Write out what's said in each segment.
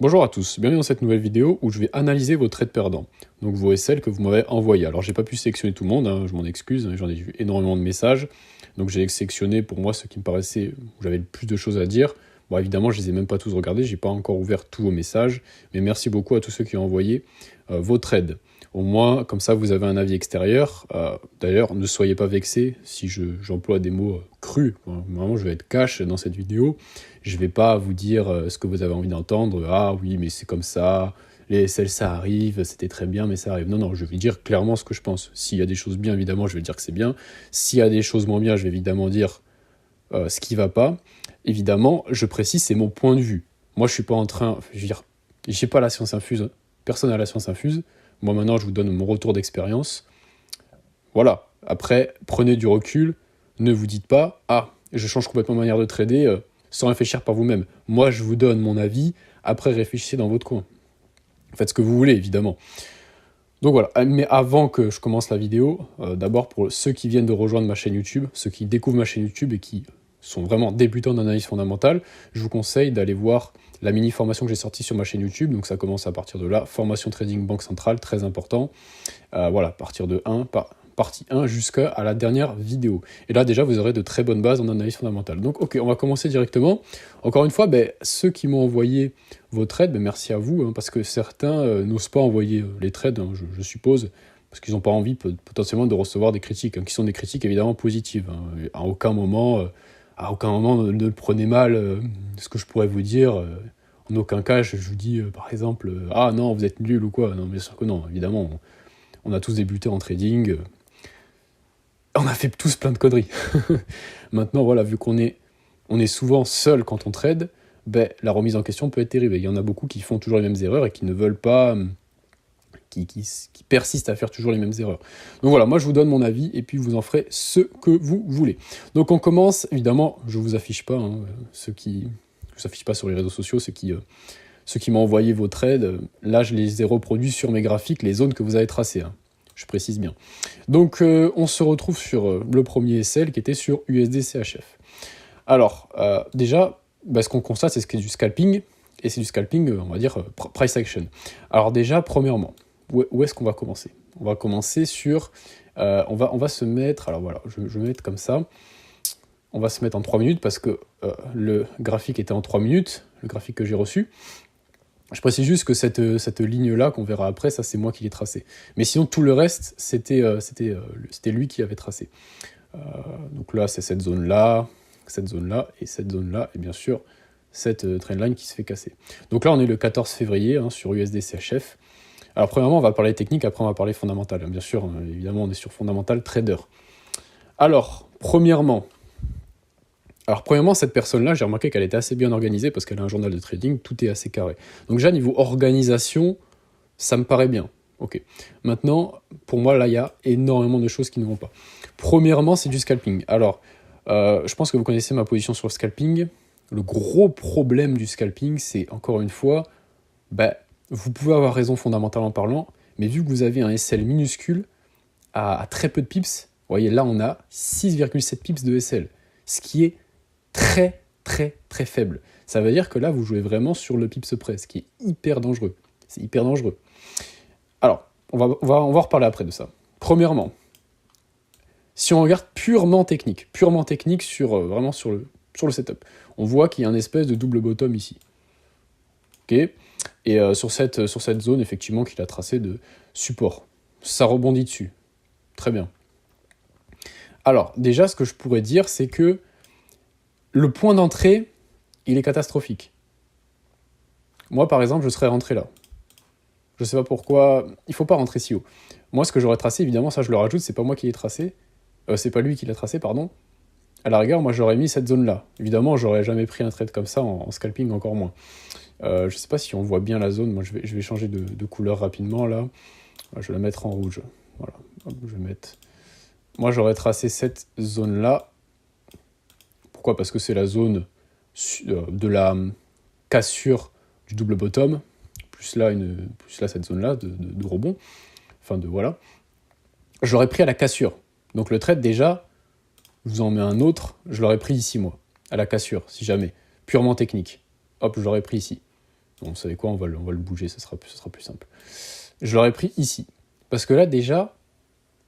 Bonjour à tous, bienvenue dans cette nouvelle vidéo où je vais analyser vos trades perdants, donc vos SL que vous m'avez envoyés. Alors j'ai pas pu sélectionner tout le monde, hein, je m'en excuse, j'en ai vu énormément de messages, donc j'ai sélectionné pour moi ceux qui me paraissaient, où j'avais le plus de choses à dire. Bon évidemment je les ai même pas tous regardés, j'ai pas encore ouvert tous vos messages, mais merci beaucoup à tous ceux qui ont envoyé vos trades. Au moins, comme ça, vous avez un avis extérieur. D'ailleurs, ne soyez pas vexés si j'emploie des mots crus. Vraiment, je vais être cash dans cette vidéo. Je ne vais pas vous dire ce que vous avez envie d'entendre. Ah oui, mais c'est comme ça. Les SL, ça arrive. C'était très bien, mais ça arrive. Non, non, je vais dire clairement ce que je pense. S'il y a des choses bien, évidemment, je vais dire que c'est bien. S'il y a des choses moins bien, je vais évidemment dire ce qui ne va pas. Évidemment, je précise, c'est mon point de vue. Moi, je ne suis pas en train... Je veux dire, j'ai pas la science infuse. Personne n'a la science infuse. Moi, maintenant, je vous donne mon retour d'expérience. Voilà. Après, prenez du recul. Ne vous dites pas « Ah, je change complètement ma manière de trader sans réfléchir par vous-même. » Moi, je vous donne mon avis. Après, réfléchissez dans votre coin. Faites ce que vous voulez, évidemment. Donc voilà. Mais avant que je commence la vidéo, d'abord, pour ceux qui viennent de rejoindre ma chaîne YouTube, ceux qui découvrent ma chaîne YouTube et qui sont vraiment débutants d'analyse fondamentale, je vous conseille d'aller voir la mini-formation que j'ai sortie sur ma chaîne YouTube. Donc ça commence à partir de là. Formation Trading Banque Centrale, très important. Voilà, à partir de partie 1 jusqu'à la dernière vidéo. Et là, déjà, vous aurez de très bonnes bases en analyse fondamentale. Donc, ok, on va commencer directement. Encore une fois, ceux qui m'ont envoyé vos trades, merci à vous, hein, parce que certains n'osent pas envoyer les trades, hein, je suppose, parce qu'ils n'ont pas envie potentiellement de recevoir des critiques, hein, qui sont des critiques évidemment positives. Hein. À aucun moment, ne prenez mal ce que je pourrais vous dire. En aucun cas, je vous dis, par exemple, ah non, vous êtes nul ou quoi. Non, bien sûr que non, évidemment. On a tous débuté en trading. On a fait tous plein de conneries. Maintenant, voilà, vu qu'on est souvent seul quand on trade, la remise en question peut être terrible. Il y en a beaucoup qui font toujours les mêmes erreurs et qui ne veulent pas... Qui persistent à faire toujours les mêmes erreurs. Donc voilà, moi je vous donne mon avis et puis vous en ferez ce que vous voulez. Donc on commence, évidemment, je ne vous affiche pas, hein, je ne vous affiche pas sur les réseaux sociaux, ceux qui m'ont envoyé vos trades, là je les ai reproduits sur mes graphiques, les zones que vous avez tracées, hein, je précise bien. Donc on se retrouve sur le premier SL qui était sur USD CHF. Alors, déjà, ce qu'on constate, c'est ce qui est du scalping, et c'est du scalping, on va dire, price action. Alors déjà, premièrement, où est-ce qu'on va commencer? On va commencer sur... on va se mettre... Alors voilà, je vais mettre comme ça. On va se mettre en 3 minutes parce que le graphique était en 3 minutes, le graphique que j'ai reçu. Je précise juste que cette ligne-là, qu'on verra après, ça c'est moi qui l'ai tracée. Mais sinon, tout le reste, c'était lui qui avait tracé. Donc là, c'est cette zone-là, et cette zone-là, et bien sûr, cette trendline qui se fait casser. Donc là, on est le 14 février hein, sur USD CHF. Alors premièrement, on va parler technique, après on va parler fondamental. Bien sûr, évidemment, on est sur fondamental trader. Alors, premièrement, cette personne-là, j'ai remarqué qu'elle était assez bien organisée parce qu'elle a un journal de trading, tout est assez carré. Donc déjà, niveau organisation, ça me paraît bien. Ok. Maintenant, pour moi, là, il y a énormément de choses qui ne vont pas. Premièrement, c'est du scalping. Alors, je pense que vous connaissez ma position sur le scalping. Le gros problème du scalping, c'est, encore une fois, vous pouvez avoir raison fondamentalement parlant, mais vu que vous avez un SL minuscule, à très peu de pips, vous voyez, là, on a 6,7 pips de SL, ce qui est très, très, très faible. Ça veut dire que là, vous jouez vraiment sur le pips près, ce qui est hyper dangereux. C'est hyper dangereux. Alors, on va en reparler après de ça. Premièrement, si on regarde purement technique sur, vraiment sur le setup, on voit qu'il y a un espèce de double bottom ici. Ok. Et sur cette zone, effectivement, qu'il a tracée de support. Ça rebondit dessus. Très bien. Alors, déjà, ce que je pourrais dire, c'est que le point d'entrée, il est catastrophique. Moi, par exemple, je serais rentré là. Je ne sais pas pourquoi... Il ne faut pas rentrer si haut. Moi, ce que j'aurais tracé, évidemment, ça je le rajoute, c'est pas moi qui l'ai tracé. C'est pas lui qui l'a tracé, pardon. À la rigueur, moi, j'aurais mis cette zone-là. Évidemment, j'aurais jamais pris un trade comme ça, en scalping encore moins. Je ne sais pas si on voit bien la zone. Moi, je vais changer de couleur rapidement, là. Je vais la mettre en rouge. Voilà. Je vais mettre... Moi, j'aurais tracé cette zone-là. Pourquoi? Parce que c'est la zone de la cassure du double bottom, plus là cette zone-là de rebond. Enfin, voilà. Je l'aurais pris à la cassure. Donc le trade, déjà, je vous en mets un autre. Je l'aurais pris ici, moi, à la cassure, si jamais. Purement technique. Hop, je l'aurais pris ici. Bon, vous savez quoi, on va le bouger, ce sera plus simple. Je l'aurais pris ici. Parce que là, déjà,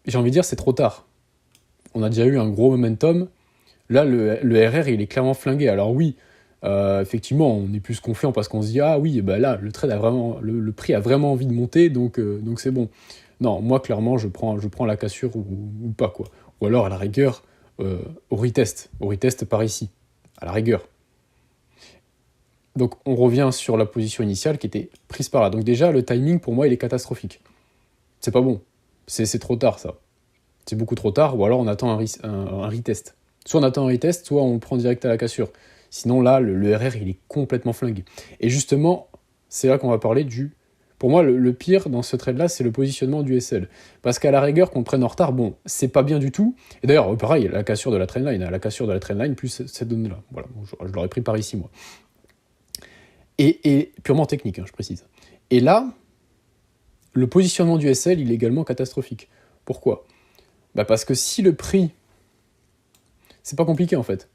j'ai envie de dire, c'est trop tard. On a déjà eu un gros momentum. Là, le RR, il est clairement flingué. Alors oui, effectivement, on est plus confiant parce qu'on se dit, ah oui, bah là, le trade a vraiment, le prix a vraiment envie de monter, donc c'est bon. Non, moi, clairement, je prends la cassure ou pas, quoi. Ou alors, à la rigueur, au retest par ici, à la rigueur. Donc, on revient sur la position initiale qui était prise par là. Donc déjà, le timing, pour moi, il est catastrophique. C'est pas bon. C'est trop tard, ça. C'est beaucoup trop tard, ou alors on attend un retest. Soit on attend un retest, soit on le prend direct à la cassure. Sinon, là, le RR, il est complètement flingué. Et justement, c'est là qu'on va parler du... Pour moi, le pire dans ce trade-là, c'est le positionnement du SL. Parce qu'à la rigueur, qu'on le prenne en retard, bon, c'est pas bien du tout. Et d'ailleurs, pareil, la cassure de la trendline, la cassure de la trendline plus cette donnée-là. Voilà, bon, je l'aurais pris par ici, moi. Et purement technique, hein, je précise. Et là, le positionnement du SL, il est également catastrophique. Pourquoi ? Bah parce que si le prix... C'est pas compliqué, en fait.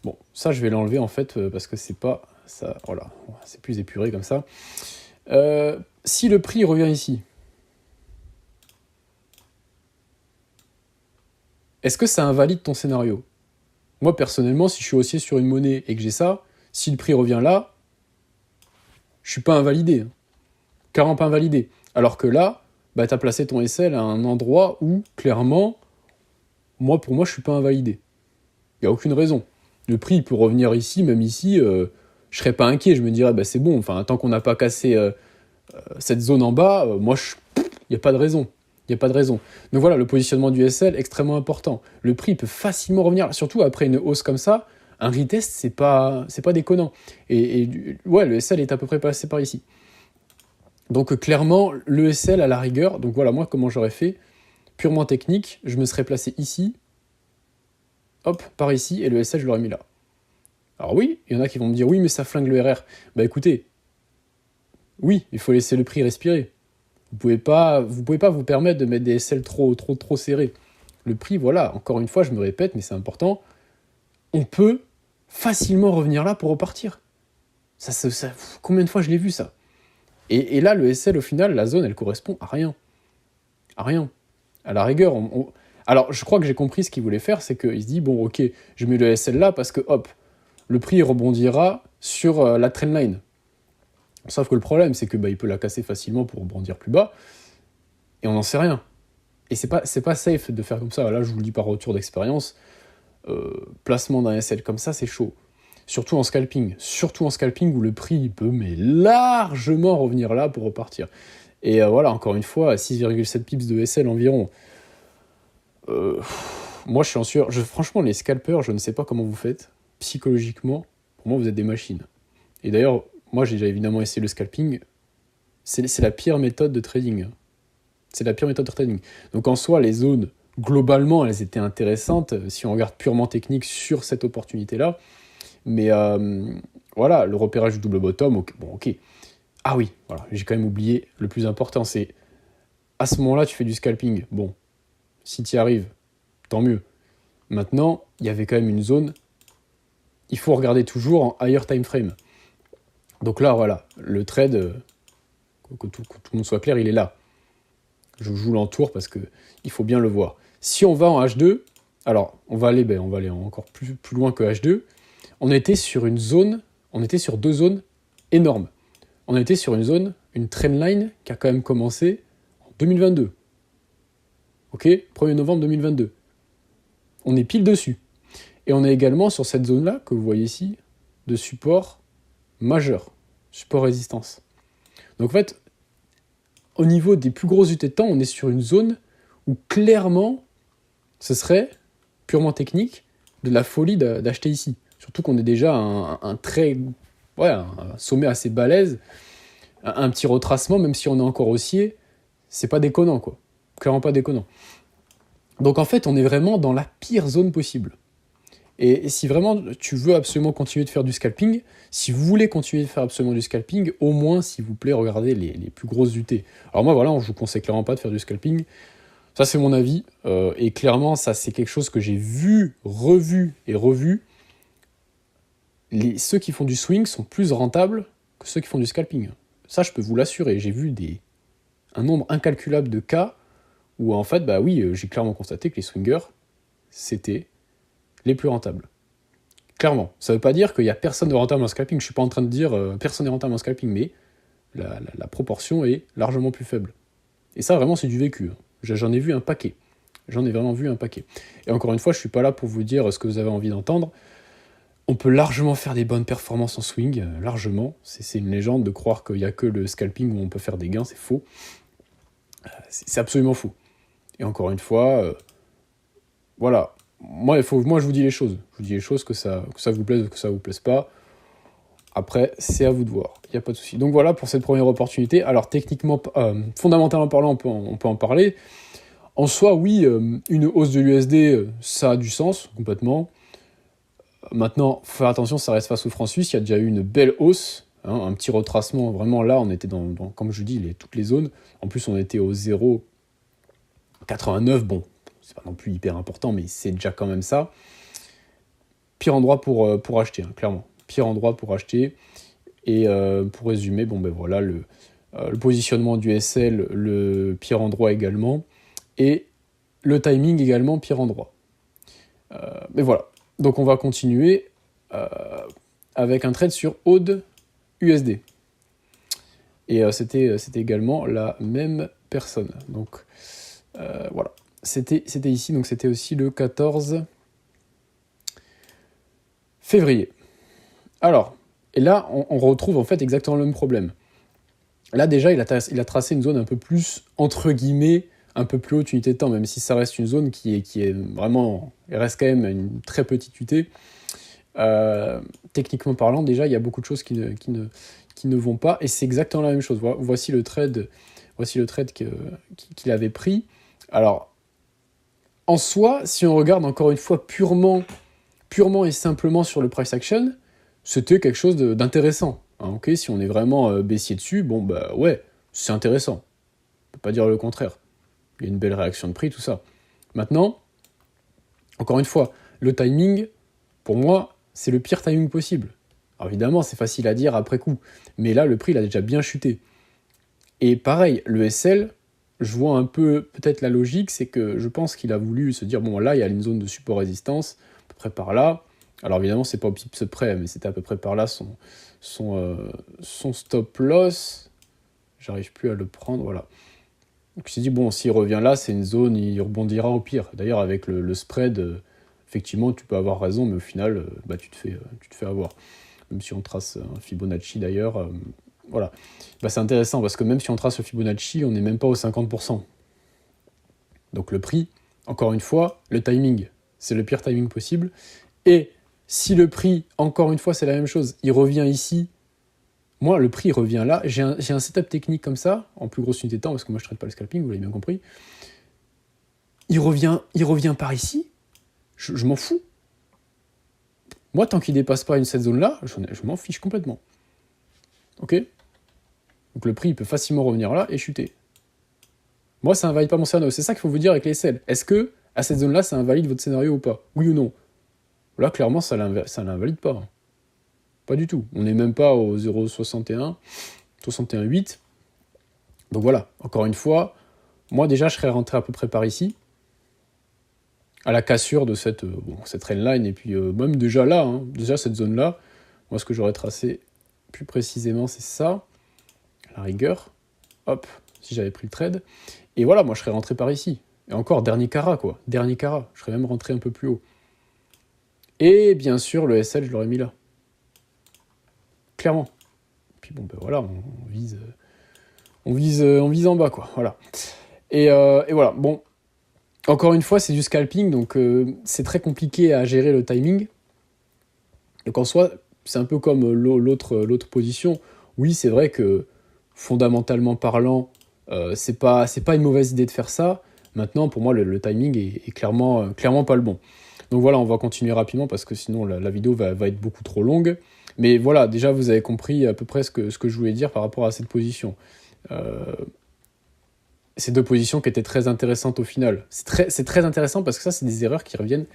Bon, ça, je vais l'enlever, en fait, parce que c'est pas... ça. Voilà, c'est plus épuré comme ça. Si le prix revient ici, est-ce que ça invalide ton scénario ? Moi, personnellement, si je suis haussier sur une monnaie et que j'ai ça, si le prix revient là, je suis pas invalidé. Clairement pas invalidé. Alors que là, bah, tu as placé ton SL à un endroit où, clairement, pour moi, je suis pas invalidé. Il n'y a aucune raison. Le prix, il peut revenir ici, même ici, je serais pas inquiet. Je me dirais, bah, c'est bon, enfin, tant qu'on n'a pas cassé cette zone en bas, moi, il n'y a pas de raison. Il n'y a pas de raison. Donc voilà, le positionnement du SL, extrêmement important. Le prix peut facilement revenir, surtout après une hausse comme ça. Un retest, c'est pas déconnant. Et ouais, le SL est à peu près passé par ici. Donc clairement, le SL à la rigueur, donc voilà, moi, comment j'aurais fait, purement technique, je me serais placé ici, hop, par ici, et le SL, je l'aurais mis là. Alors oui, il y en a qui vont me dire, oui, mais ça flingue le RR. Bah écoutez, oui, il faut laisser le prix respirer. Vous pouvez pas vous permettre de mettre des SL trop serrés. Le prix, voilà, encore une fois, je me répète, mais c'est important, on peut facilement revenir là pour repartir. Ça, combien de fois je l'ai vu, ça ? Et là, le SL, au final, la zone, elle correspond à rien. À rien. À la rigueur, alors, je crois que j'ai compris ce qu'il voulait faire, c'est qu'il se dit, bon, ok, je mets le SL là parce que, hop, le prix rebondira sur la trendline. Sauf que le problème, c'est que il peut la casser facilement pour rebondir plus bas, et on n'en sait rien. Et c'est pas safe de faire comme ça. Là, je vous le dis par retour d'expérience, placement d'un SL comme ça, c'est chaud. Surtout en scalping où le prix peut mais largement revenir là pour repartir. Et voilà, encore une fois, 6,7 pips de SL environ. Moi, je suis en sueur. Franchement, les scalpers, je ne sais pas comment vous faites. Psychologiquement, pour moi, vous êtes des machines. Et d'ailleurs, moi, j'ai déjà évidemment essayé le scalping. C'est la pire méthode de trading. C'est la pire méthode de trading. Donc en soi, les zones, globalement, elles étaient intéressantes, si on regarde purement technique sur cette opportunité-là. Mais voilà, le repérage du double bottom, ok. Ah oui, voilà, j'ai quand même oublié le plus important, c'est à ce moment-là, tu fais du scalping. Bon, si tu y arrives, tant mieux. Maintenant, il y avait quand même une zone, il faut regarder toujours en higher time frame. Donc là, voilà, le trade, que tout le monde soit clair, il est là. Je joue l'entour parce que il faut bien le voir. Si on va en H2, alors on va aller encore plus loin que H2. On était sur deux zones énormes. On était sur une trendline qui a quand même commencé en 2022. Ok, 1er novembre 2022. On est pile dessus. Et on est également sur cette zone-là, que vous voyez ici, de support majeur, support résistance. Donc en fait, au niveau des plus grosses unités de temps, on est sur une zone où clairement, ce serait purement technique, de la folie d'acheter ici. Surtout qu'on est déjà un sommet assez balèze, un petit retracement, même si on est encore haussier, c'est pas déconnant, quoi. Clairement pas déconnant. Donc en fait, on est vraiment dans la pire zone possible. Et si vraiment tu veux absolument continuer de faire du scalping, si vous voulez continuer de faire absolument du scalping, au moins, s'il vous plaît, regardez les plus grosses UT. Alors moi, voilà, je vous conseille clairement pas de faire du scalping. Ça, c'est mon avis. Et clairement, ça, c'est quelque chose que j'ai vu, revu et revu. Ceux qui font du swing sont plus rentables que ceux qui font du scalping. Ça, je peux vous l'assurer. J'ai vu un nombre incalculable de cas où, en fait, bah oui, j'ai clairement constaté que les swingers, c'était les plus rentables. Clairement. Ça ne veut pas dire qu'il n'y a personne de rentable en scalping. Je ne suis pas en train de dire personne n'est rentable en scalping, mais la proportion est largement plus faible. Et ça, vraiment, c'est du vécu. J'en ai vu un paquet. J'en ai vraiment vu un paquet. Et encore une fois, je ne suis pas là pour vous dire ce que vous avez envie d'entendre. On peut largement faire des bonnes performances en swing, largement. C'est une légende de croire qu'il n'y a que le scalping où on peut faire des gains, c'est faux. C'est absolument faux. Et encore une fois, voilà. Moi, je vous dis les choses. Je vous dis les choses, que ça vous plaise ou que ça vous plaise pas. Après, c'est à vous de voir. Il n'y a pas de souci. Donc voilà pour cette première opportunité. Alors techniquement, fondamentalement parlant, on peut en parler. En soi, oui, une hausse de l'USD, ça a du sens, complètement. Maintenant, faut faire attention, ça reste face au franc suisse. Il y a déjà eu une belle hausse, hein, un petit retracement. Vraiment, là, on était dans comme je dis, toutes les zones. En plus, on était au 0,89. Bon, c'est pas non plus hyper important, mais c'est déjà quand même ça. Pire endroit pour acheter, hein, clairement. Pire endroit pour acheter. Et pour résumer, bon ben voilà, le positionnement du SL, le pire endroit également. Et le timing également, pire endroit. Mais voilà. Donc on va continuer avec un trade sur AUD USD. Et c'était également la même personne. Donc voilà. C'était ici, donc c'était aussi le 14 février. Alors, et là, on retrouve en fait exactement le même problème. Là déjà, il a tracé une zone un peu plus, entre guillemets, un peu plus haute unité de temps, même si ça reste une zone qui est vraiment, elle reste quand même une très petite UT. Techniquement parlant, déjà, il y a beaucoup de choses qui ne vont pas, et c'est exactement la même chose. Voici le trade qu'il avait pris. Alors, en soi, si on regarde encore une fois purement et simplement sur le price action, c'était quelque chose d'intéressant. Hein, okay, si on est vraiment baissier dessus, bon bah ouais, c'est intéressant. On peut pas dire le contraire. Il y a une belle réaction de prix, tout ça. Maintenant, encore une fois, le timing, pour moi, c'est le pire timing possible. Alors évidemment, c'est facile à dire après coup, mais là, le prix, il a déjà bien chuté. Et pareil, le SL, je vois un peu peut-être la logique, c'est que je pense qu'il a voulu se dire, bon là, il y a une zone de support-résistance, à peu près par là. Alors évidemment, c'est pas au pips près, mais c'était à peu près par là son stop loss. J'arrive plus à le prendre, voilà. Donc, il s'est dit, bon, s'il revient là, c'est une zone, il rebondira au pire. D'ailleurs, avec le spread, effectivement, tu peux avoir raison, mais au final, bah, tu te fais avoir. Même si on trace un Fibonacci, d'ailleurs, voilà. Bah, c'est intéressant, parce que même si on trace le Fibonacci, on n'est même pas au 50%. Donc le prix, encore une fois, le timing, c'est le pire timing possible. Et si le prix, encore une fois, c'est la même chose, il revient ici, moi, le prix revient là. J'ai un setup technique comme ça, en plus grosse unité de temps, parce que moi, je ne traite pas le scalping, vous l'avez bien compris. Il revient par ici. Je m'en fous. Moi, tant qu'il ne dépasse pas cette zone-là, je m'en fiche complètement. Ok ? Donc le prix, il peut facilement revenir là et chuter. Moi, ça invalide pas mon scénario. C'est ça qu'il faut vous dire avec les SL. Est-ce que, à cette zone-là, ça invalide votre scénario ou pas ? Oui ou non ? Là, clairement, ça l'invalide pas. Pas du tout. On n'est même pas au 0,61, 61,8. Donc voilà, encore une fois, moi déjà, je serais rentré à peu près par ici, à la cassure de cette trendline, et puis même déjà là, hein, déjà cette zone-là, moi ce que j'aurais tracé plus précisément, c'est ça, à la rigueur, hop, si j'avais pris le trade, et voilà, moi je serais rentré par ici. Et encore, dernier carat, quoi, dernier carat, je serais même rentré un peu plus haut. Et bien sûr, le SL, je l'aurais mis là. Clairement. Puis bon, ben voilà, on vise en bas, quoi, voilà. Et voilà, bon, encore une fois, c'est du scalping, donc c'est très compliqué à gérer le timing. Donc en soi, c'est un peu comme l'autre position. Oui, c'est vrai que, fondamentalement parlant, c'est pas une mauvaise idée de faire ça. Maintenant, pour moi, le timing est clairement pas le bon. Donc voilà, on va continuer rapidement, parce que sinon, la vidéo va être beaucoup trop longue. Mais voilà, déjà, vous avez compris à peu près ce que je voulais dire par rapport à cette position. Ces deux positions qui étaient très intéressantes au final. C'est très intéressant parce que ça, c'est des erreurs qui reviennent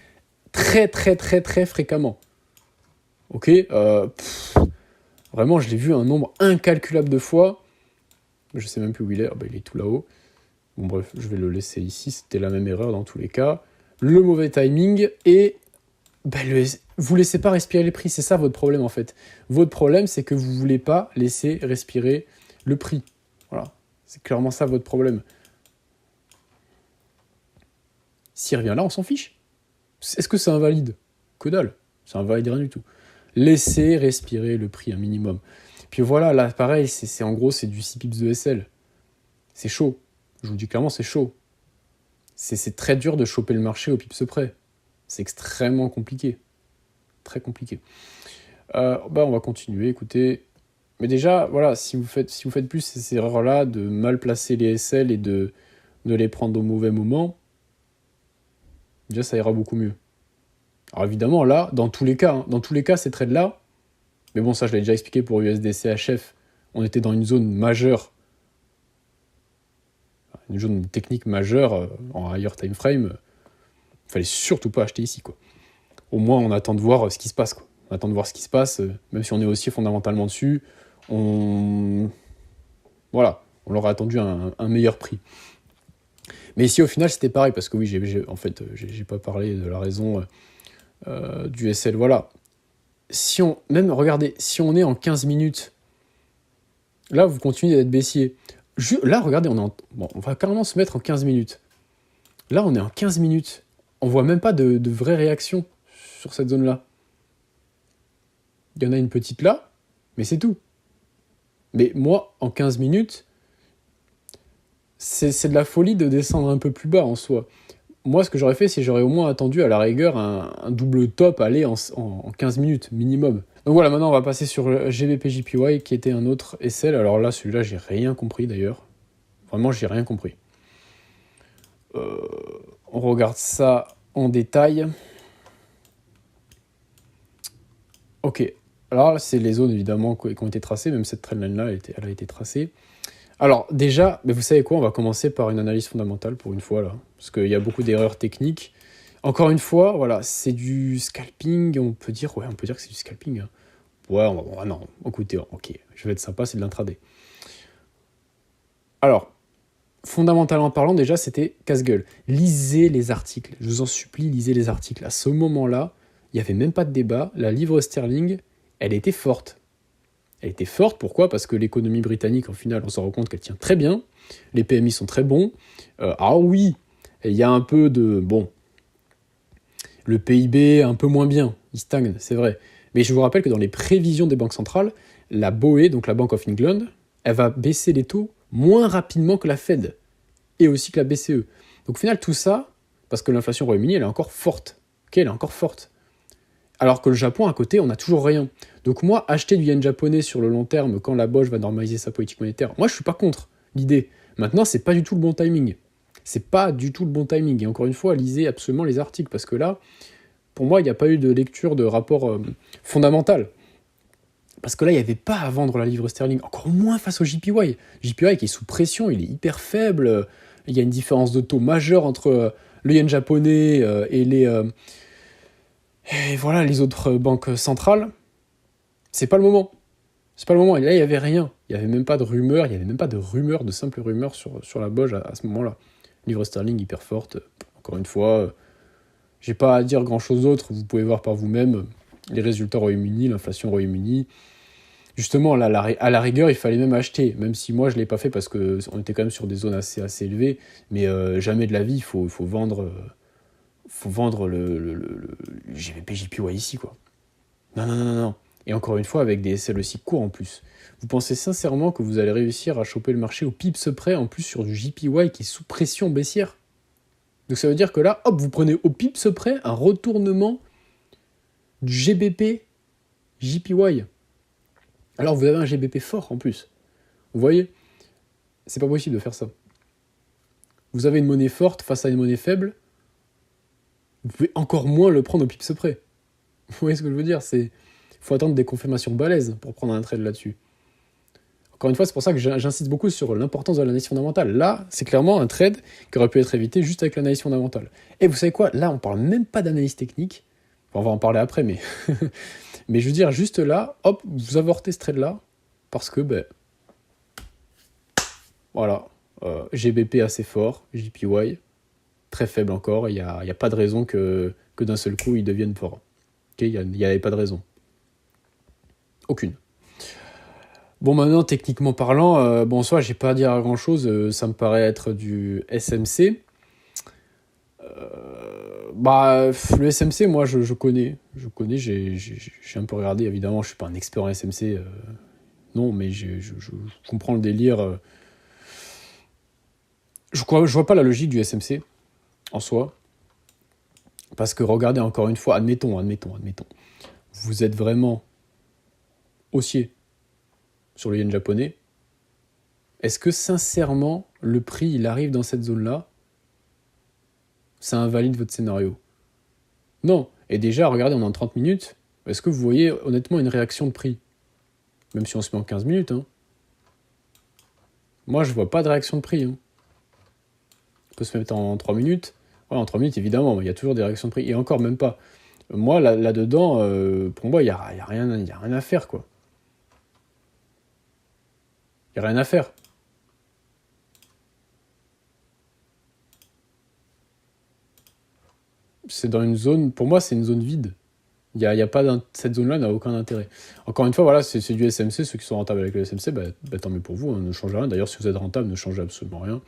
très, très, très, très fréquemment. Ok, Vraiment, je l'ai vu un nombre incalculable de fois. Je sais même plus où il est. Ah bah, il est tout là-haut. Bon bref, je vais le laisser ici. C'était la même erreur dans tous les cas. Le mauvais timing et bah, vous laissez pas respirer les prix. C'est ça votre problème en fait. Votre problème, c'est que vous voulez pas laisser respirer le prix. Voilà. C'est clairement ça votre problème. S'il revient là, on s'en fiche. Est-ce que c'est invalide? Que dalle. Ça invalide rien du tout. Laissez respirer le prix un minimum. Puis voilà, là pareil, c'est en gros c'est du 6 pips de SL. C'est chaud. Je vous dis clairement, c'est chaud. C'est très dur de choper le marché au pips près. C'est extrêmement compliqué. Très compliqué. Bah on va continuer, écoutez. Mais déjà, voilà, si vous faites plus ces erreurs-là, de mal placer les SL et de les prendre au mauvais moment, déjà ça ira beaucoup mieux. Alors évidemment, là, dans tous les cas, ces trades-là, mais bon, ça je l'ai déjà expliqué pour USDC HF, on était dans une zone majeure, une zone technique majeure en higher time frame, il fallait surtout pas acheter ici, quoi. Au moins, on attend de voir ce qui se passe, quoi. On attend de voir ce qui se passe, même si on est aussi fondamentalement dessus, voilà, on leur a attendu un meilleur prix. Mais ici, au final, c'était pareil, parce que oui, j'ai pas parlé de la raison du SL, voilà. Regardez, si on est en 15 minutes, là, vous continuez d'être baissier. Là, regardez, on va carrément se mettre en 15 minutes. Là, on est en 15 minutes. On voit même pas de vraie réaction sur cette zone-là. Il y en a une petite là, mais c'est tout. Mais moi, en 15 minutes, c'est de la folie de descendre un peu plus bas en soi. Moi, ce que j'aurais fait, c'est j'aurais au moins attendu à la rigueur un double top aller en 15 minutes minimum. Donc voilà, maintenant on va passer sur le GBP-JPY qui était un autre SL. Alors là, celui-là, j'ai rien compris d'ailleurs. Vraiment, j'ai rien compris. On regarde ça en détail. Ok, alors là, c'est les zones évidemment qui ont été tracées, même cette trendline-là, elle a été tracée. Alors déjà, mais vous savez quoi, on va commencer par une analyse fondamentale pour une fois là, parce qu'il y a beaucoup d'erreurs techniques. Encore une fois, voilà, c'est du scalping, on peut dire que c'est du scalping. Hein. Ouais, non, écoutez, ok, je vais être sympa, c'est de l'intraday. Alors, fondamentalement parlant, déjà, c'était casse-gueule. Lisez les articles, je vous en supplie, lisez les articles. À ce moment-là, il n'y avait même pas de débat, la livre sterling, elle était forte. Elle était forte, pourquoi ? Parce que l'économie britannique, en final, on s'en rend compte qu'elle tient très bien, les PMI sont très bons. Ah oui, il y a un peu de... Bon, le PIB un peu moins bien, il stagne, c'est vrai. Mais je vous rappelle que dans les prévisions des banques centrales, la BOE, donc la Bank of England, elle va baisser les taux moins rapidement que la Fed, et aussi que la BCE. Donc au final, tout ça, parce que l'inflation au Royaume-Uni, elle est encore forte. Ok, elle est encore forte. Alors que le Japon, à côté, on n'a toujours rien. Donc moi, acheter du yen japonais sur le long terme, quand la BOJ va normaliser sa politique monétaire, moi je suis pas contre l'idée. Maintenant, c'est pas du tout le bon timing. C'est pas du tout le bon timing. Et encore une fois, lisez absolument les articles, parce que là, pour moi, il n'y a pas eu de lecture de rapport fondamental. Parce que là, il n'y avait pas à vendre la livre sterling, encore moins face au JPY. JPY qui est sous pression, il est hyper faible. Il y a une différence de taux majeure entre le yen japonais et voilà, les autres banques centrales. C'est pas le moment. C'est pas le moment. Et là, il n'y avait rien. Il n'y avait même pas de rumeurs. Il n'y avait même pas de rumeurs, de simples rumeurs sur la BOJ à ce moment-là. Livre sterling hyper forte. Encore une fois, j'ai pas à dire grand-chose d'autre. Vous pouvez voir par vous-même les résultats au Royaume-Uni, l'inflation au Royaume-Uni. Justement, là, à la rigueur, il fallait même acheter. Même si moi, je ne l'ai pas fait parce qu'on était quand même sur des zones assez élevées. Mais jamais de la vie, il faut vendre... faut vendre le GBP-JPY ici, quoi. Non. Et encore une fois, avec des SL aussi courts en plus. Vous pensez sincèrement que vous allez réussir à choper le marché au pips près, en plus sur du JPY qui est sous pression baissière? Donc ça veut dire que là, hop, vous prenez au pips près un retournement du GBP-JPY. Alors vous avez un GBP fort en plus. Vous voyez? C'est pas possible de faire ça. Vous avez une monnaie forte face à une monnaie faible, vous pouvez encore moins le prendre au pips près. Vous voyez ce que je veux dire? Il faut attendre des confirmations balèzes pour prendre un trade là-dessus. Encore une fois, c'est pour ça que j'insiste beaucoup sur l'importance de l'analyse fondamentale. Là, c'est clairement un trade qui aurait pu être évité juste avec l'analyse fondamentale. Et vous savez quoi? Là, on parle même pas d'analyse technique. On va en parler après, mais... mais je veux dire, juste là, hop, vous avortez ce trade-là, parce que, ben... voilà. GBP assez fort, JPY très faible encore, il n'y a pas de raison que d'un seul coup, ils deviennent forts. Okay, il n'y avait pas de raison. Aucune. Bon, maintenant, techniquement parlant, bon, soit j'ai pas à dire grand-chose, ça me paraît être du SMC. Le SMC, moi, je connais, j'ai un peu regardé, évidemment, je suis pas un expert en SMC, non, mais je comprends le délire. Je vois pas la logique du SMC, en soi, parce que regardez, encore une fois, admettons, vous êtes vraiment haussier sur le yen japonais, est-ce que, sincèrement, le prix, il arrive dans cette zone-là, ça invalide votre scénario? Non. Et déjà, regardez, on est en 30 minutes. Est-ce que vous voyez honnêtement une réaction de prix? Même si on se met en 15 minutes. Hein. Moi, je vois pas de réaction de prix. Hein. On peut se mettre en 3 minutes. Ouais, en 3 minutes, évidemment, il y a toujours des réactions de prix. Et encore, même pas. Moi, là-dedans, pour moi, il n'y a rien à faire, quoi. Il n'y a rien à faire. C'est dans une zone, pour moi, c'est une zone vide. Il y a pas cette zone-là n'a aucun intérêt. Encore une fois, voilà, c'est du SMC. Ceux qui sont rentables avec le SMC, tant mieux pour vous, hein, ne changez rien. D'ailleurs, si vous êtes rentable, ne changez absolument rien.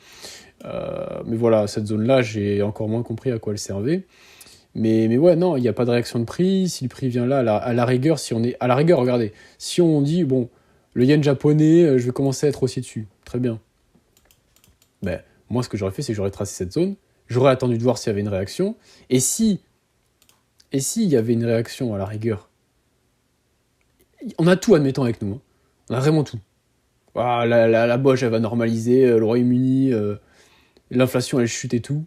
Mais voilà, cette zone-là, j'ai encore moins compris à quoi elle servait. Mais ouais, non, il n'y a pas de réaction de prix. Si le prix vient là, à la rigueur, si on est... À la rigueur, regardez, si on dit, bon, le yen japonais, je vais commencer à être haussier dessus. Très bien. Moi, ce que j'aurais fait, c'est que j'aurais tracé cette zone. J'aurais attendu de voir s'il y avait une réaction. Et s'il y avait une réaction, à la rigueur, on a tout, admettons, avec nous. Hein. On a vraiment tout. Ah, la Bosch, elle va normaliser, le Royaume-Uni, l'inflation, elle chute et tout.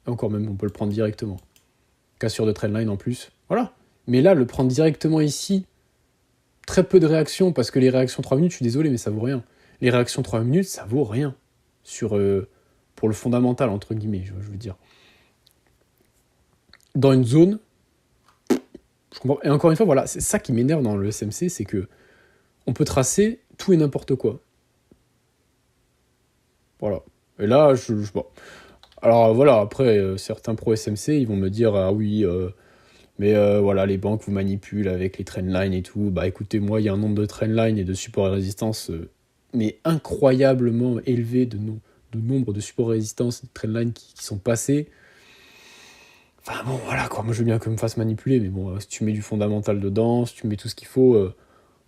Et encore même, on peut le prendre directement. Cassure de trendline en plus. Voilà. Mais là, le prendre directement ici, très peu de réactions, parce que les réactions 3 minutes, je suis désolé, mais ça vaut rien. Les réactions 3 minutes, ça vaut rien. Pour le fondamental, entre guillemets, je veux dire. Dans une zone, je comprends. Et encore une fois, voilà, c'est ça qui m'énerve dans le SMC, c'est que on peut tracer tout et n'importe quoi. Voilà. Et là, bon. Alors voilà, après, certains pro SMC, ils vont me dire, ah oui, mais voilà, les banques vous manipulent avec les trendlines et tout. Bah écoutez, moi, il y a un nombre de trendlines et de supports et résistance, mais incroyablement élevé de nombre de supports et résistance et de trendlines qui sont passés. Enfin bon, voilà quoi, moi je veux bien que me fasse manipuler, mais bon, si tu mets du fondamental dedans, si tu mets tout ce qu'il faut,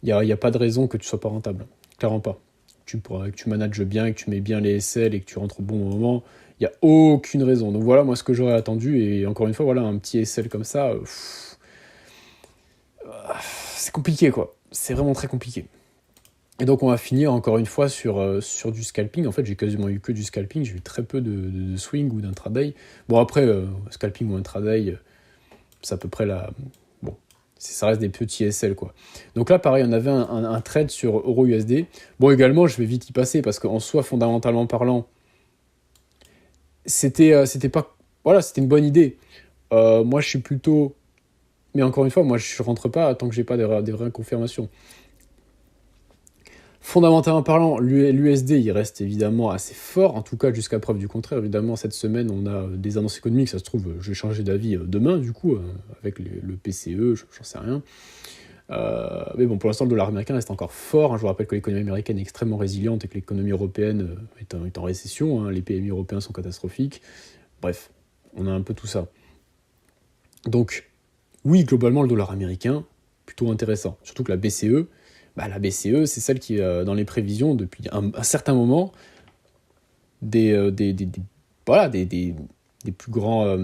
y a pas de raison que tu sois pas rentable. Clairement pas. Que tu manages bien, et que tu mets bien les SL et que tu rentres au bon moment, il n'y a aucune raison. Donc voilà, moi ce que j'aurais attendu, et encore une fois, voilà, un petit SL comme ça, c'est compliqué quoi. C'est vraiment très compliqué. Et donc on va finir encore une fois sur du scalping. En fait, j'ai quasiment eu que du scalping, j'ai eu très peu de swing ou d'intraday. Bon après, scalping ou intraday, c'est à peu près la... Bon, ça reste des petits SL quoi. Donc là pareil, on avait un trade sur EURUSD. Bon également, je vais vite y passer parce qu'en soi, fondamentalement parlant, c'était pas... Voilà, c'était une bonne idée. Moi je suis plutôt... Mais encore une fois, moi je rentre pas tant que j'ai pas des vraies confirmations. Fondamentalement parlant, l'USD, il reste évidemment assez fort, en tout cas jusqu'à preuve du contraire. Évidemment, cette semaine, on a des annonces économiques, ça se trouve, je vais changer d'avis demain, du coup, avec le PCE, j'en sais rien. Mais bon, pour l'instant, le dollar américain reste encore fort. Hein. Je vous rappelle que l'économie américaine est extrêmement résiliente et que l'économie européenne est en récession. Hein. Les PMI européens sont catastrophiques. Bref, on a un peu tout ça. Donc, oui, globalement, le dollar américain, plutôt intéressant. Surtout que la BCE, la BCE, c'est celle qui, dans les prévisions, depuis un certain moment, des plus grands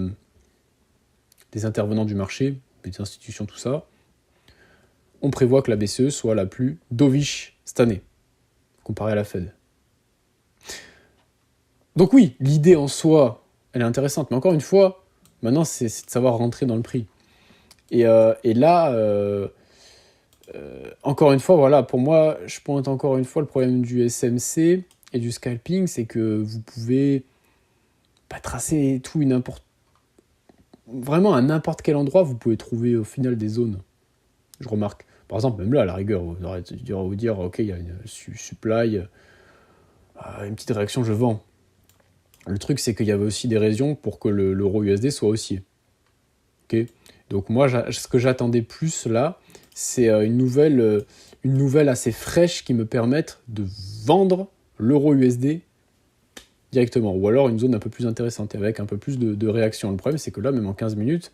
des intervenants du marché, des institutions, tout ça, on prévoit que la BCE soit la plus dovish cette année, comparée à la Fed. Donc oui, l'idée en soi, elle est intéressante, mais encore une fois, maintenant, c'est de savoir rentrer dans le prix. Et là... encore une fois, voilà, pour moi, je pointe encore une fois le problème du SMC et du scalping, c'est que vous pouvez pas tracer tout et n'importe... vraiment à n'importe quel endroit, vous pouvez trouver au final des zones. Je remarque. Par exemple, même là, à la rigueur, on aurait dû vous dire, ok, il y a une supply, une petite réaction, je vends. Le truc, c'est qu'il y avait aussi des raisons pour que l'euro USD soit haussier. Okay. Donc moi, ce que j'attendais plus là, c'est une nouvelle assez fraîche qui me permette de vendre l'euro USD directement. Ou alors une zone un peu plus intéressante, avec un peu plus de réaction. Le problème, c'est que là, même en 15 minutes,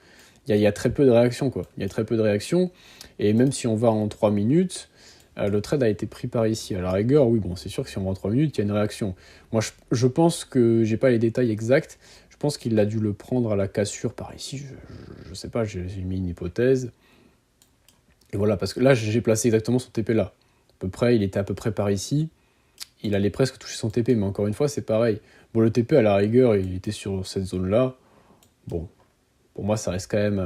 il y a très peu de réaction, quoi. Il y a très peu de réaction, et même si on va en 3 minutes, le trade a été pris par ici. À la rigueur, oui, bon, c'est sûr que si on va en 3 minutes, il y a une réaction. Moi, je pense que, j'ai pas les détails exacts, je pense qu'il a dû le prendre à la cassure par ici, je sais pas, j'ai mis une hypothèse. Et voilà, parce que là, j'ai placé exactement son TP là. À peu près, il était à peu près par ici, il allait presque toucher son TP, mais encore une fois, c'est pareil. Bon, le TP, à la rigueur, il était sur cette zone-là. Bon, pour moi, ça reste quand même...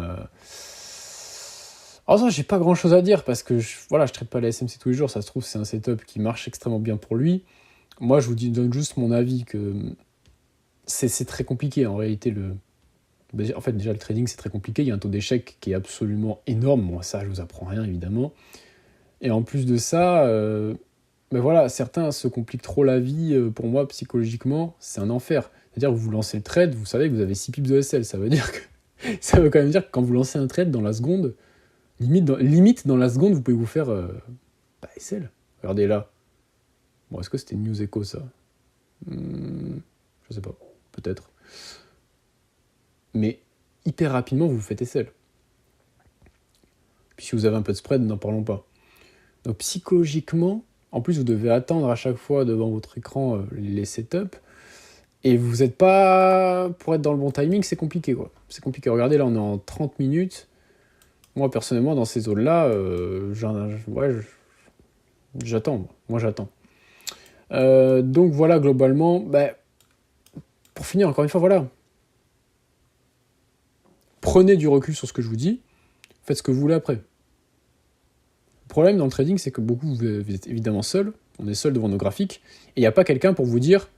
Alors ça, j'ai pas grand-chose à dire, parce que voilà, je traite pas la SMC tous les jours, ça se trouve, c'est un setup qui marche extrêmement bien pour lui. Moi, je vous donne juste mon avis, que c'est très compliqué, en réalité. En fait, déjà, le trading, c'est très compliqué, il y a un taux d'échec qui est absolument énorme. Bon, ça, je vous apprends rien, évidemment. Et en plus de ça... Mais voilà, certains se compliquent trop la vie, pour moi, psychologiquement, c'est un enfer. C'est-à-dire que vous lancez le trade, vous savez que vous avez 6 pips de SL, ça veut quand même dire que quand vous lancez un trade dans la seconde, limite dans la seconde, vous pouvez vous faire SL. Regardez là. Bon, est-ce que c'était News Echo, ça Je sais pas, peut-être. Mais hyper rapidement, vous faites SL. Puis si vous avez un peu de spread, n'en parlons pas. Donc psychologiquement... En plus, vous devez attendre à chaque fois devant votre écran les setups. Et vous n'êtes pas... Pour être dans le bon timing, c'est compliqué, quoi. C'est compliqué. Regardez, là, on est en 30 minutes. Moi, personnellement, dans ces zones-là, j'attends. Moi, j'attends. Donc, voilà, globalement... pour finir, encore une fois, voilà. Prenez du recul sur ce que je vous dis. Faites ce que vous voulez après. Le problème dans le trading, c'est que beaucoup, vous êtes évidemment seul, on est seul devant nos graphiques, et il n'y a pas quelqu'un pour vous dire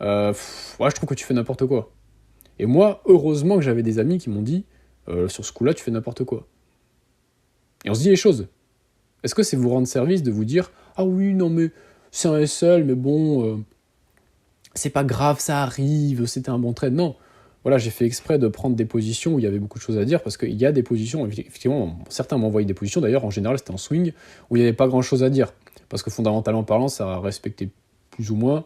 je trouve que tu fais n'importe quoi. Et moi, heureusement que j'avais des amis qui m'ont dit sur ce coup-là, tu fais n'importe quoi. Et on se dit les choses. Est-ce que c'est vous rendre service de vous dire ah oui, non, mais c'est un SL, mais bon, c'est pas grave, ça arrive, c'était un bon trade. Non. Voilà, j'ai fait exprès de prendre des positions où il y avait beaucoup de choses à dire, parce qu'il y a des positions, effectivement, certains m'envoyaient des positions, d'ailleurs, en général, c'était en swing, où il n'y avait pas grand-chose à dire, parce que fondamentalement parlant, ça respectait plus ou moins,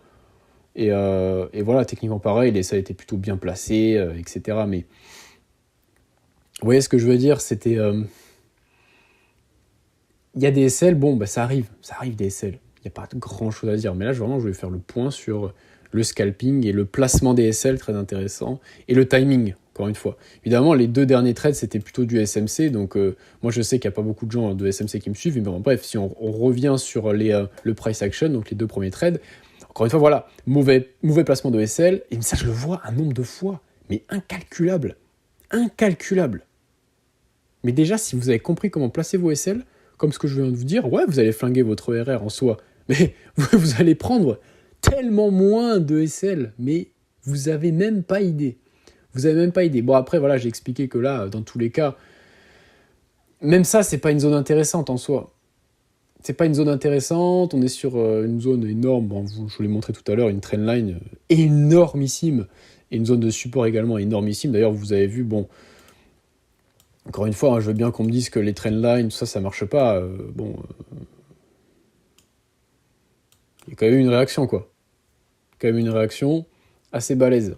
et voilà, techniquement pareil, les SL étaient plutôt bien placés, etc., mais vous voyez ce que je veux dire, c'était... Il y a des SL, bon, ça arrive des SL, il n'y a pas grand-chose à dire, mais là, vraiment, je voulais faire le point sur... le scalping et le placement des SL, très intéressant, et le timing, encore une fois. Évidemment, les 2 derniers trades, c'était plutôt du SMC, donc moi je sais qu'il n'y a pas beaucoup de gens de SMC qui me suivent, mais bon, bref, si on revient sur le price action, donc les 2 premiers trades, encore une fois, voilà, mauvais placement de SL, et ça je le vois un nombre de fois, mais incalculable. Mais déjà, si vous avez compris comment placer vos SL, comme ce que je viens de vous dire, ouais, vous allez flinguer votre RR en soi, mais vous allez prendre... tellement moins de SL, mais vous avez même pas idée. Bon, après, voilà, j'ai expliqué que là, dans tous les cas, même ça, c'est pas une zone intéressante en soi. C'est pas une zone intéressante, on est sur une zone énorme, bon, je vous l'ai montré tout à l'heure, une trendline énormissime, et une zone de support également énormissime. D'ailleurs, vous avez vu, bon, encore une fois, je veux bien qu'on me dise que les trendlines, tout ça, ça marche pas. Il y a quand même une réaction, quoi. Quand même une réaction assez balèze.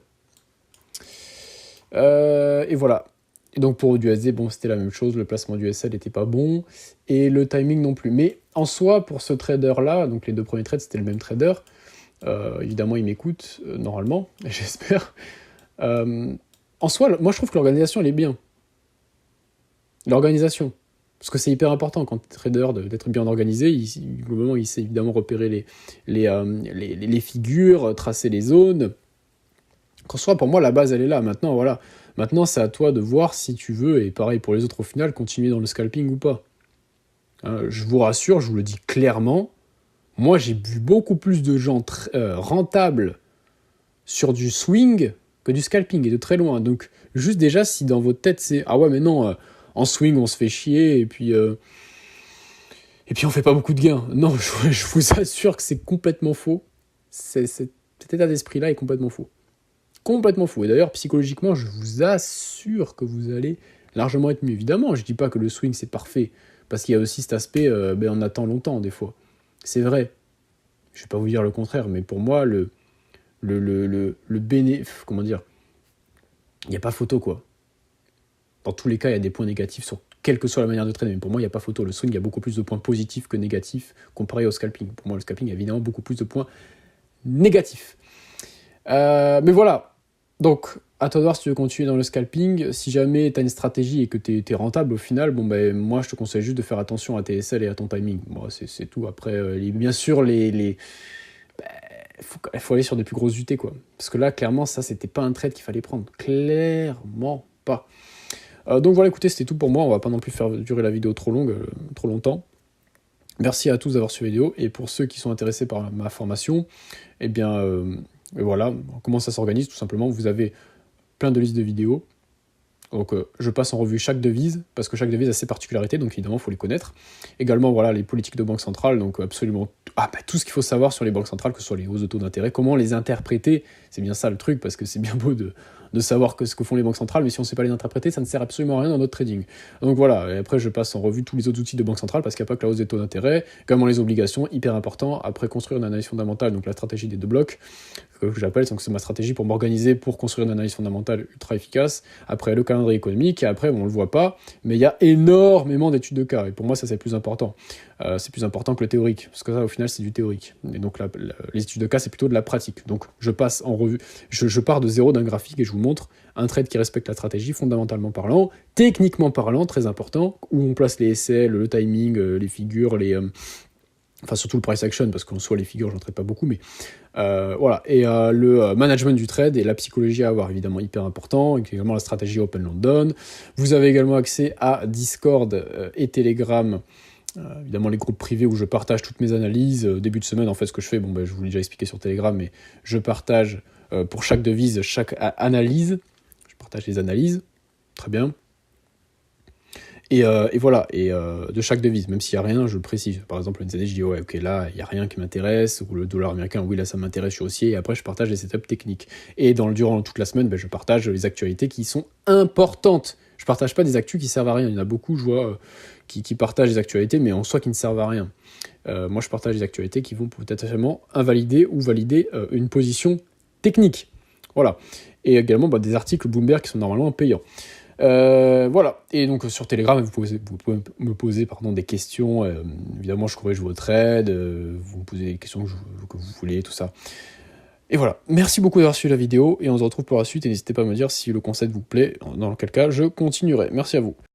Et voilà. Et donc pour USD, bon, c'était la même chose, le placement du SL n'était pas bon, et le timing non plus. Mais en soi, pour ce trader-là, donc les 2 premiers trades, c'était le même trader, évidemment, il m'écoute, normalement, j'espère. En soi, moi, je trouve que l'organisation, elle est bien. L'organisation. Parce que c'est hyper important quand tu es trader d'être bien organisé. Globalement, il sait évidemment repérer les figures, tracer les zones. Qu'en soit, pour moi, la base, elle est là. Maintenant, voilà. Maintenant, c'est à toi de voir si tu veux, et pareil pour les autres au final, continuer dans le scalping ou pas. Je vous rassure, je vous le dis clairement, moi, j'ai vu beaucoup plus de gens rentables sur du swing que du scalping, et de très loin. Donc, Juste déjà, si dans votre tête, c'est « Ah ouais, mais non, en swing, on se fait chier, et puis on fait pas beaucoup de gains. » Non, je vous assure que c'est complètement faux. Cet état d'esprit-là est complètement faux. Complètement faux. Et d'ailleurs, psychologiquement, je vous assure que vous allez largement être mieux. Évidemment, je dis pas que le swing, c'est parfait, parce qu'il y a aussi cet aspect, on attend longtemps, des fois. C'est vrai. Je vais pas vous dire le contraire, mais pour moi, comment dire, il n'y a pas photo, quoi. Dans tous les cas, il y a des points négatifs sur quelle que soit la manière de traîner. Mais pour moi, il n'y a pas photo. Le swing, il y a beaucoup plus de points positifs que négatifs comparé au scalping. Pour moi, le scalping, il y a évidemment beaucoup plus de points négatifs. Mais voilà. Donc, à toi de voir si tu veux continuer dans le scalping. Si jamais tu as une stratégie et que tu es rentable au final, moi, je te conseille juste de faire attention à tes SL et à ton timing. Bon, c'est tout. Après, bien sûr, il faut aller sur des plus grosses UT, quoi. Parce que là, clairement, ça, c'était pas un trade qu'il fallait prendre. Clairement pas. Donc voilà, écoutez, c'était tout pour moi. On va pas non plus faire durer la vidéo trop longtemps. Merci à tous d'avoir suivi la vidéo. Et pour ceux qui sont intéressés par ma formation, eh bien, voilà, comment ça s'organise, tout simplement. Vous avez plein de listes de vidéos. Donc je passe en revue chaque devise, parce que chaque devise a ses particularités, donc évidemment il faut les connaître. Également voilà les politiques de banque centrale, donc absolument tout ce qu'il faut savoir sur les banques centrales, que ce soit les hausses de taux d'intérêt, comment les interpréter, c'est bien ça le truc, parce que c'est bien beau de savoir ce que font les banques centrales, mais si on ne sait pas les interpréter, ça ne sert absolument à rien dans notre trading. Donc voilà, et après je passe en revue tous les autres outils de banque centrale, parce qu'il n'y a pas que la hausse des taux d'intérêt, également les obligations, hyper important, après construire une analyse fondamentale, donc la stratégie des deux blocs, que j'appelle, donc c'est ma stratégie pour m'organiser, pour construire une analyse fondamentale ultra efficace, après le calendrier économique, et après, on le voit pas, mais il y a énormément d'études de cas, et pour moi, ça, c'est plus important. C'est plus important que le théorique, parce que ça, au final, c'est du théorique. Et donc, les études de cas, c'est plutôt de la pratique. Donc, je passe en revue, je pars de zéro d'un graphique, et je vous montre un trade qui respecte la stratégie, fondamentalement parlant, techniquement parlant, très important, où on place les SL, le timing, les figures, enfin surtout le price action, parce qu'en soi les figures j'en traite pas beaucoup, mais voilà, et le management du trade et la psychologie à avoir, évidemment hyper important, et également la stratégie Open London. Vous avez également accès à Discord et Telegram, évidemment les groupes privés où je partage toutes mes analyses. Début de semaine, en fait, ce que je fais, je vous l'ai déjà expliqué sur Telegram, mais je partage pour chaque devise, chaque analyse, je partage les analyses, très bien. Et voilà, et de chaque devise, même s'il n'y a rien, je le précise. Par exemple, une NZD, je dis ouais, ok, là, il n'y a rien qui m'intéresse, ou le dollar américain, oui, là, ça m'intéresse, je suis haussier, et après, je partage les setups techniques. Et durant toute la semaine, je partage les actualités qui sont importantes. Je partage pas des actus qui servent à rien. Il y en a beaucoup, je vois, qui partagent des actualités, mais en soi, qui ne servent à rien. Moi, je partage des actualités qui vont potentiellement invalider ou valider une position technique. Voilà. Et également, des articles Bloomberg qui sont normalement payants. Voilà, et donc sur Telegram, vous pouvez me poser des questions, évidemment je corrige vos trades, vous me posez les questions que vous voulez, tout ça. Et voilà, merci beaucoup d'avoir suivi la vidéo, et on se retrouve pour la suite, et n'hésitez pas à me dire si le concept vous plaît, dans quel cas je continuerai. Merci à vous.